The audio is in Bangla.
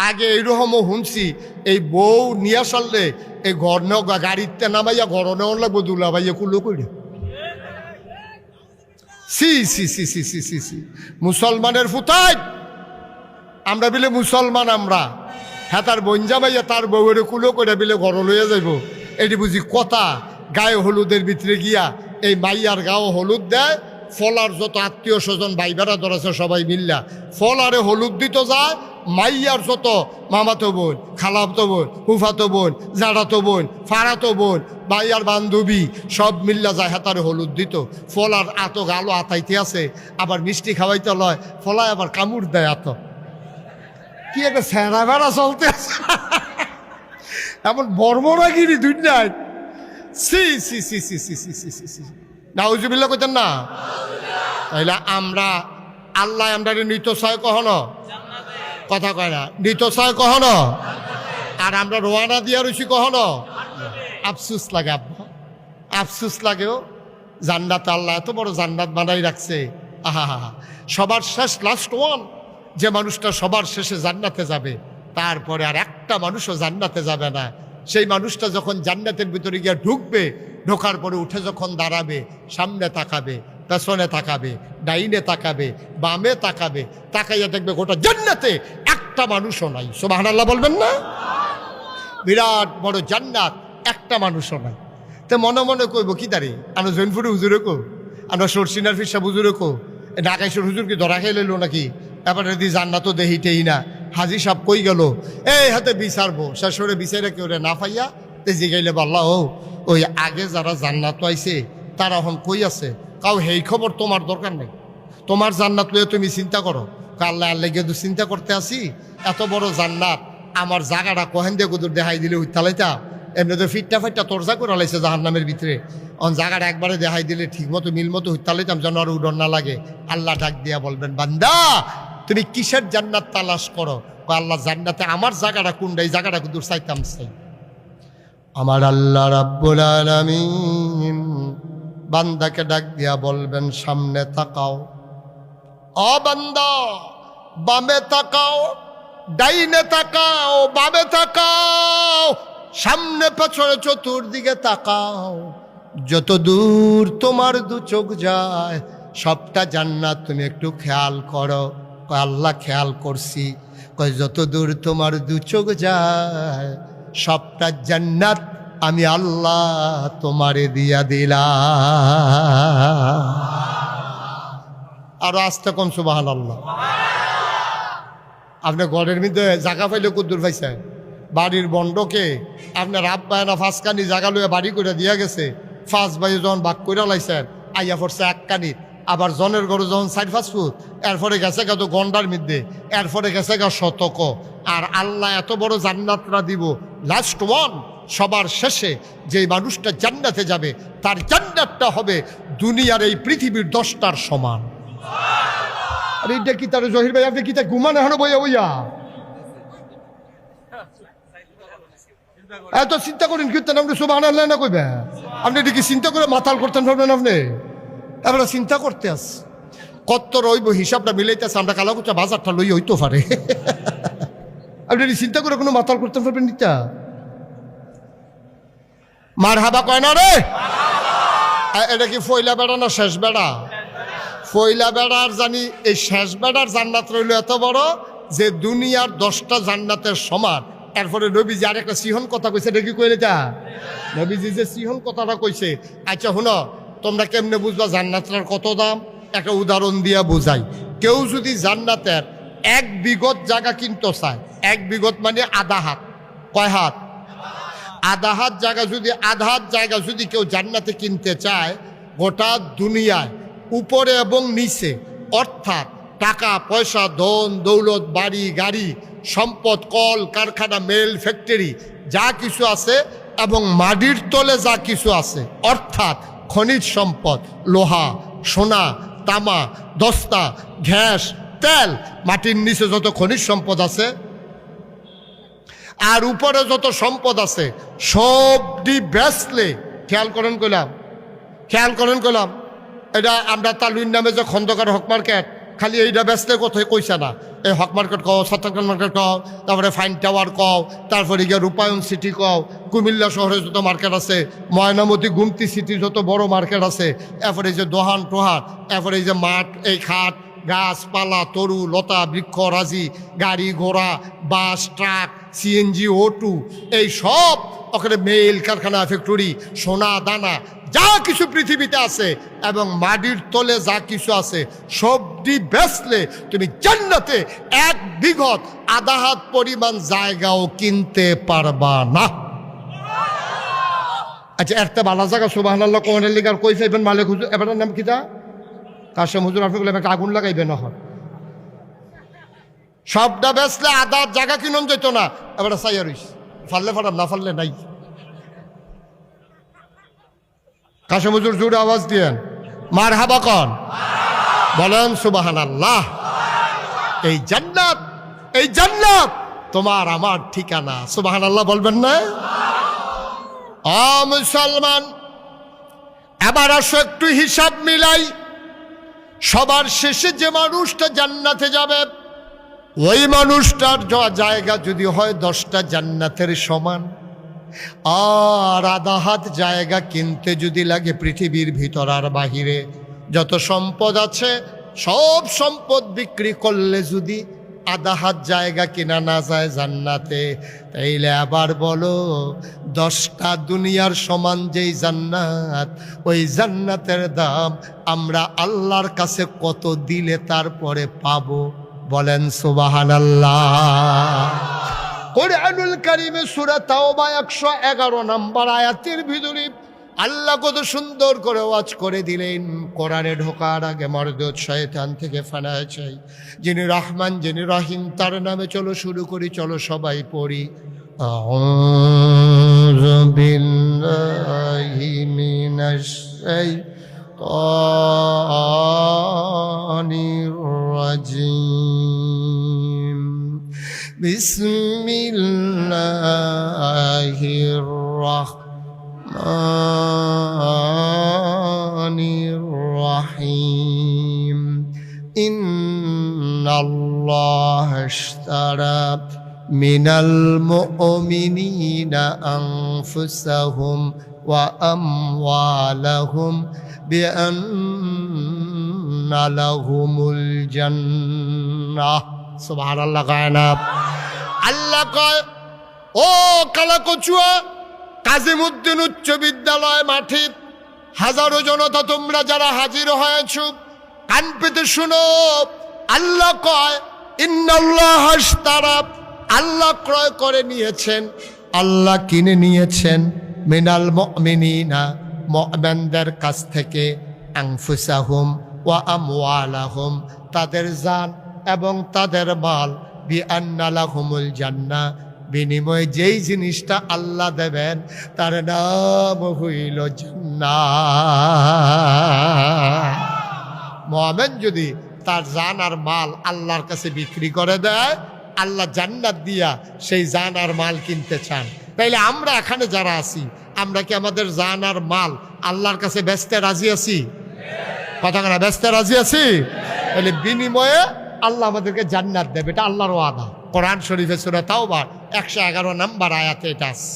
আগে এইরকমও শুনছি, এই বউ নিয়ে আসলে এই ঘর গাড়িতে নামাইয়া ঘর নেওয়ার লাগবো দুলা ভাইয়া কুলো করে। সি সি সি সি সি সি সি মুসলমানের ফুতাই আমরা বিলে মুসলমান, আমরা হ্যাঁ তার বঞ্জা ভাইয়া তার বউয়ের কুলো করে বিলে ঘর লইয়া যাইব, এটি বুঝি কথা। গায়ে হলুদের ভিতরে গিয়া এই মাইয়ার গাও হলুদ দেয়, ফলার যত আত্মীয় স্বজন ভাই বেড়াদর আছে সবাই মিল্লা ফলারে হলুদ দিত যায়। মাইয়ার যত মামাতো বোন, খালাতো বোন, ফুফাতো বোন, জাড়াতো বোন, ফাড়াতো বোন, মাইয়ার বান্ধবী সব মিল্লা যায় হাতারে হলুদ দিত। ফলার আতো গালো আতাইতে আছে, আবার মিষ্টি খাওয়াইতে লয়, ফলায় আবার কামড় দেয় আত। কি একটা সেরা বেড়া চলতে আছে এমন বর্মরাগিরি দুনিয়ায়। সি সি সি সি সি সি সি সি সি নাউজুবিল্লাহ কইতেন না? তাইলে আমরা আল্লাহ আমরা নিতসায় কখনো কথা কয় না, নিতসায় কখনো, আর আমরা রোয়ানা দিয়া রয়েছি কখনো। আফসুস লাগে আব্বা, আফসুস লাগেও। জান্নাত আল্লাহ এত বড় জান্নাত বানাই রাখছে। আহা হা হা, সবার শেষ লাস্ট ওয়ান, যে মানুষটা সবার শেষে জান্নাতে যাবে, তারপরে আর একটা মানুষও জান্নাতে যাবে না। সেই মানুষটা যখন জান্নাতের ভিতরে গিয়ে ঢুকবে, ঢোকার পরে উঠে যখন দাঁড়াবে, সামনে তাকাবে, পেছনে তাকাবে, ডাইনে তাকাবে, বামে তাকাবে, তাকাইয়া দেখবে গোটা জান্নাতে একটা মানুষও নাই। সুবহানাল্লাহ বলবেন না? বিরাট বড় জান্নাত, একটা মানুষও নাই। তো মনে মনে কইব কি দাঁড়ি, আমরা জৈনপুরে হুজুরে কো, আমরা সরসিনার ফিরসা হুজুরে কো, ঢাকাইশ্বর হুজুর কি ধরা খেয়ে লইল নাকি? এবার যদি জান্নাতও দেহিতেই না, হাজি সাহেব কই গেল, এই হাতে বিচারবো, শেষরে বিচারে কেউ রে না পাইয়া তে জিগাইলে বললা ও ওই আগে যারা জান্নাত পাইছে তারা এখন কই আছে? কাউ হেই খবর তোমার দরকার নেই, তোমার জান্নাত লইয়া তুমি চিন্তা করো। আল্লাহ আল্লাহ গিয়ে তো চিন্তা করতে আসি, এত বড় জান্নাত আমার জায়গাটা কহেন দিয়ে গুদুর দেখাই দিলে উত্তালাইতা, এমনি তো ফিটটা ফাইটটা তরজা করে লাইছে জাহান্নামের ভিতরে। অন জায়গাটা একবারে দেখাই দিলে ঠিক মতো মিল মতো উত্তালাইতাম যেন আর উডর না লাগে। আল্লাহ ডাক দিয়া বলবেন, বান্দা তুমি কিসের জান্নাত তালাশ করো? আল্লাহ জান্নাতে আমার জায়গাটা কোনটা, এই জায়গাটা কুদুর চাইতাম চাই। আমার আল্লাহ রাব্বুল আলামিন বান্দাকে ডাক দিয়া বলবেন, সামনে তাকাও। ও বান্দা, বামে তাকাও, ডাইনে তাকাও, বামে তাকাও, সামনে পেছনে চতুর্দিকে তাকাও। যত দূর তোমার দু চোখ যায় সবটা জান্নাত, তুমি একটু খেয়াল করো। আল্লাহ খেয়াল করছি। কয় যত দূর তোমার দু চোখ যায় সবটা জান্নাত আমি আল্লাহ তোমারে দিয়া দিলাম। আরো আস্তে কোন সুবহানাল্লাহ। আপনি ঘরের মধ্যে জায়গা পাইলে কুদ্দুর পাইছে, বাড়ির বন্ডকে আপনার আব্বায় না ফাঁসকানি জায়গা লইয়া বাড়ি করে দিয়া গেছে। ফাঁস ভাই যখন বাক করে লাইছেন, আইয়া পড়ছে এক কানি, আবার জনের ঘরে যখন 4-5 ফুট, এরপরে গেছে গা তো গন্ডার মধ্যে, এরপরে গেছে গা শতক। আর আল্লাহ এত বড় জান্নাতরা দিব, লাস্ট ওয়ান, সবার শেষে যে মানুষটা জান্নাতে যাবে তার জান্নাতটা হবে দুনিয়ার এই পৃথিবীর 10টার সমান। আর এইটা কি তার জহির ভাই, আপনি কি তা ঘুমান এখনো বইয়া বইয়া এত চিন্তা করেন? কীর্তন আপনি সুবহানাল্লাহ না কইবে? আপনি এটা কি চিন্তা করে মাতাল করতেন ভাবলেন? আপনি এবার চিন্তা করতে আস কত রইব, হিসাবটা মিলাইতেছে, আমরা কালাকুচা বাজারটা লই হইতে পারে। আপনি চিন্তা করে কোনো মাতাল করতে পারবেন নিতা? মার হাবা কয় না রে? এটা কি ফয়লা বেড়া না শেষ বেড়া? ফয়লা বেড়ার জানি এই শেষ বেড়ার জান্নাত রইল এত বড় যে দুনিয়ার 10টা জান্নাতের সমান। এরপরে নবীজি আর একটা সিহন কথা কইছে, এটা কি কইলে তা? নবীজি যে সিহন কথাটা কইছে, আচ্ছা শুনো, তোমরা কেমনে বুঝবা জান্নাতের কত দাম? একটা উদাহরণ দিয়া বুঝাই। কেউ যদি জান্নাতের 1 বিঘত জায়গা কিনতে চায়, 1 বিঘত মানে আধা হাত, কয় হাত? আধা হাত জায়গা যদি, আধা হাত জায়গা যদি কেউ জান্নাতে কিনতে চায়, গোটা দুনিয়ায় উপরে এবং নিচে, অর্থাৎ টাকা পয়সা, ধন দৌলত, বাড়ি গাড়ি, সম্পদ, কল কারখানা, মেল ফ্যাক্টরি যা কিছু আছে, এবং মাটির তলে যা কিছু আছে, অর্থাৎ খনিজ সম্পদ, লোহা, সোনা, তামা, দস্তা, গ্যাস, তেল, মাটির নিচে যত খনিজ সম্পদ আছে আর উপরে যত সম্পদ আছে সবটি বেচলে, খেয়াল করেন কইলাম, এটা আমরা তালুইন নামে যে খন্দকার হক মার্কেট খালি এইটা বেচলে কোথায় কইছে না, এই হক মার্কেট কও, সত্তরকান মার্কেট কও, তারপরে ফাইন টাওয়ার কও, তারপরে গিয়ে রূপায়ণ সিটি কও, কুমিল্লা শহরে যত মার্কেট আছে, ময়নামতি গুমতি সিটির যত বড় মার্কেট আছে, এরপরে এই যে দোহান টোহান, এরপরে এই যে মাঠ, এই খাট, গাছপালা, তরু লতা, বৃক্ষ রাজি, গাড়ি ঘোড়া, বাস, ট্রাক, সিএনজি, O2, এই সব ওখানে মেল কারখানা, ফ্যাক্টরি, সোনা দানা যা কিছু পৃথিবীতে আছে এবং মাটির তলে যা কিছু আছে সবটি বেচলে তুমি জান্নাতে 1 বিঘত আধা হাত পরিমাণ জায়গাও কিনতে পারবা না। আচ্ছা, একটা ভালো জায়গা সুবহানাল্লাহ কোনের লিগার কই চাইবেন মালিক হুজুর, এবারের নাম কি দা কাশেম হুজুর, আপনি বলে একটা আগুন লাগাইবেন না, সবটা বেচলে আধা জায়গা কিনুন যেত না। এবার চাইয়া রইস, ফাললে ফাটাম, না ফাললে নাই। কাশেম হুজুর জোরে আওয়াজ দিয়েন, মারহাবা কন, বলেন সুবহানাল্লাহ। এই জান্নাত, এই জান্নাত তোমার আমার ঠিকানা, সুবহানাল্লাহ বলবেন না? মুসলমান, এবার আসো একটু হিসাব মিলাই। সবার শেষে যে মানুষটা জান্নাতে যাবে ওই মানুষটার জায়গা যদি হয় 10টা জান্নাতের সমান, আর আধা হাত জায়গা কিনতে যদি লাগে পৃথিবীর ভিতর আর বাহিরে যত সম্পদ আছে সব সম্পদ বিক্রি করলে যদি আধা হাত জায়গা কিনা না যায় জান্নাতে, তাইলে আবার বলো 10টা দুনিয়ার সমান যেই জান্নাত, ওই জান্নাতের দাম আমরা আল্লাহর কাছে কত দিলে তারপরে পাবো? বলেন সুবহানাল্লাহ। কোরআনুল কারীমে সূরা তাওবা 111 নম্বর আয়াতের ভিতরে আল্লাহ কত সুন্দর করে ওয়াজ করে দিলেন। কোরআনে ঢোকার আগে মরদুদ শয়তান থেকে ফানা চাই, যিনি রহমান যিনি রহিম তার নামে চলো শুরু করি, চলো সবাই পড়ি। আউযু বিল্লাহি মিনাশ শাইতানির রাজিম। বিসমিল্লাহির রাহমানির রাহিম। ইন্নাল্লাহা ইশতারা মিনাল মুমিনিনা আনফুসাহুম ওয়া আমওয়ালাহুম বিআন্না লাহুমুল জান্নাহ। সুবহানাল্লাহ কায়না। আল্লাহ কয়, ও কালাকচুয়া কাজিমউদ্দিন উচ্চ বিদ্যালয় মাঠে হাজারো জনতা তোমরা যারা হাজির হয়েছ, কান পেতে শুনো। আল্লাহ কয়, ইন্নাল্লাহা ইশতারা, আল্লাহ ক্রয় করে নিয়েছেন, আল্লাহ কিনে নিয়েছেন মিনাল মুমিনিনা, মুমিনদের কাছ থেকে, আনফুসাহুম ওয়া আমওয়ালাহুম, তাদের জান এবং তাদের মাল, বিআন্না লাহুমুল জান্নাহ, বিনিময়ে যেই জিনিসটা আল্লাহ দেবেন তার নাম হইল জান্নাত। মুমিন যদি তার জান আর মাল আল্লাহর কাছে বিক্রি করে দেয়, আল্লাহ জান্নাত দিয়া সেই জান আর মাল কিনতে চান। তাইলে আমরা এখানে যারা আছি, আমরা কি আমাদের জান আর মাল আল্লাহর কাছে বেচতে রাজি আছি? কথা না, বেচতে রাজি আছি? তাহলে বিনিময়ে আল্লাহ আমাদেরকে জান্নাত দেবে, এটা আল্লাহর ওয়াদা। কোরআন শরীফে সূরা তাওবা 111 নম্বর আয়াতে এটা আছে।